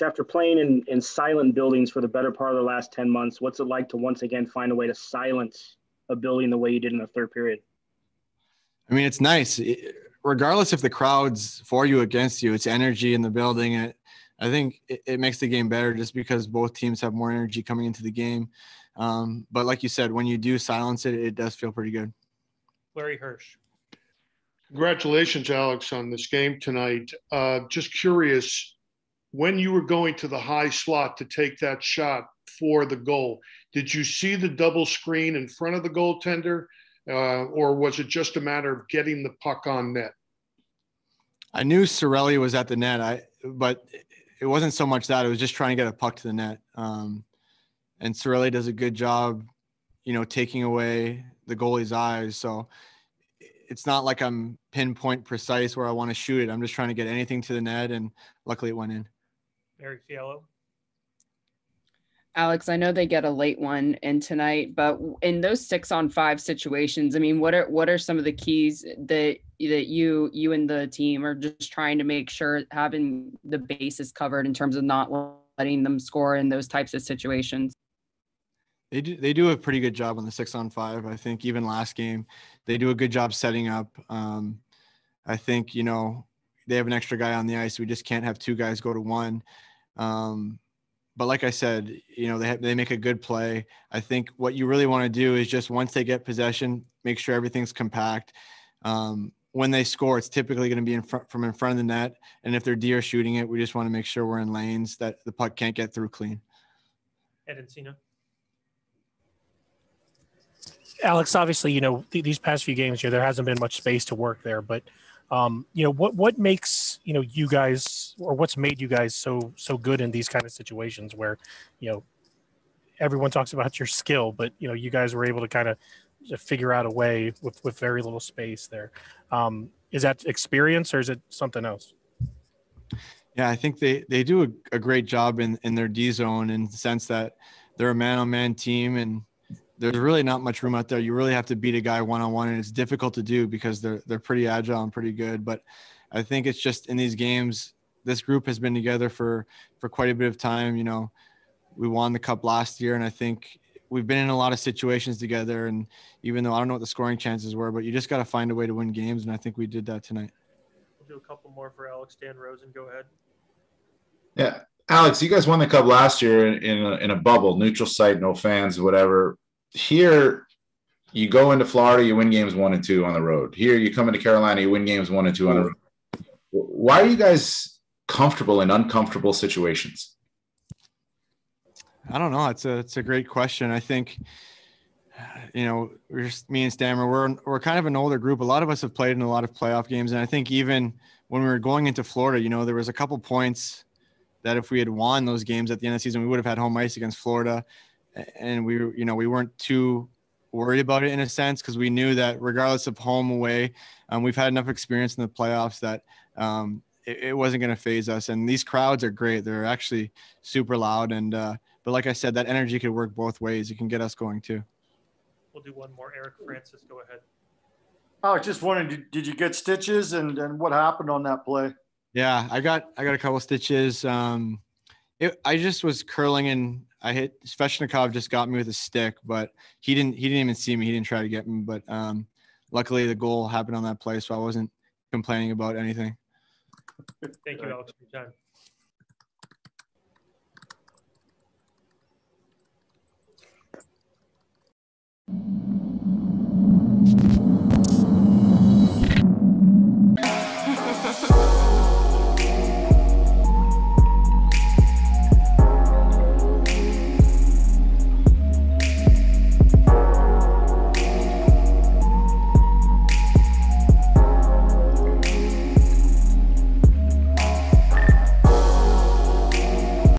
after playing in silent buildings for the better part of the last 10 months, what's it like to once again find a way to silence a building the way you did in the third period? I mean, it's nice. Regardless if the crowd's for you or against you, it's energy in the building. I think it makes the game better just because both teams have more energy coming into the game. But like you said, when you do silence it, it does feel pretty good. Larry Hirsch. Congratulations, Alex, on this game tonight. Just curious, when you were going to the high slot to take that shot for the goal, did you see the double screen in front of the goaltender, or was it just a matter of getting the puck on net? I knew Cirelli was at the net, but it wasn't so much that. It was just trying to get a puck to the net. And Cirelli does a good job, taking away the goalie's eyes. So it's not like I'm pinpoint precise where I want to shoot it. I'm just trying to get anything to the net, and luckily it went in. Mary Fiallo. Alex, I know they get a late one in tonight, but in those 6-on-5 situations, I mean, what are some of the keys that you and the team are just trying to make sure having the bases covered in terms of not letting them score in those types of situations? They do a pretty good job on the 6-on-5. I think even last game, they do a good job setting up. I think, they have an extra guy on the ice. We just can't have two guys go to one. But like I said, they make a good play. I think what you really want to do is just once they get possession, make sure everything's compact. When they score, it's typically going to be from in front of the net. And if they're D or shooting it, we just want to make sure we're in lanes that the puck can't get through clean. Ed Encina. Alex, obviously, these past few games, there hasn't been much space to work there, but what makes, you guys, or what's made you guys so good in these kind of situations where, everyone talks about your skill, but, you guys were able to kind of figure out a way with very little space there. Is that experience or is it something else? Yeah, I think they do a great job in their D zone in the sense that they're a man-on-man team, and there's really not much room out there. You really have to beat a guy one-on-one, and it's difficult to do because they're pretty agile and pretty good. But I think it's just in these games, this group has been together for quite a bit of time. We won the cup last year, and I think we've been in a lot of situations together. And even though I don't know what the scoring chances were, but you just got to find a way to win games, and I think we did that tonight. We'll do a couple more for Alex. Dan Rosen, go ahead. Yeah. Alex, you guys won the cup last year in a bubble, neutral site, no fans, whatever. Here, you go into Florida, you win games 1 and 2 on the road. Here, you come into Carolina, you win games 1 and 2 on the road. Why are you guys comfortable in uncomfortable situations? I don't know. It's a great question. I think, we're just me and Stammer. We're kind of an older group. A lot of us have played in a lot of playoff games, and I think even when we were going into Florida, there was a couple points that if we had won those games at the end of the season, we would have had home ice against Florida. And we weren't too worried about it in a sense, because we knew that regardless of home away, we've had enough experience in the playoffs that it wasn't going to phase us. And these crowds are great. They're actually super loud. And but like I said, that energy could work both ways. It can get us going too. We'll do one more. Eric Francis, go ahead. I was just wondering, did you get stitches, and what happened on that play? Yeah, I got a couple stitches. I just was curling and I hit Sveshnikov, just got me with a stick, but he didn't even see me. He didn't try to get me, but luckily the goal happened on that play, so I wasn't complaining about anything. Thank you, Alex, for your time.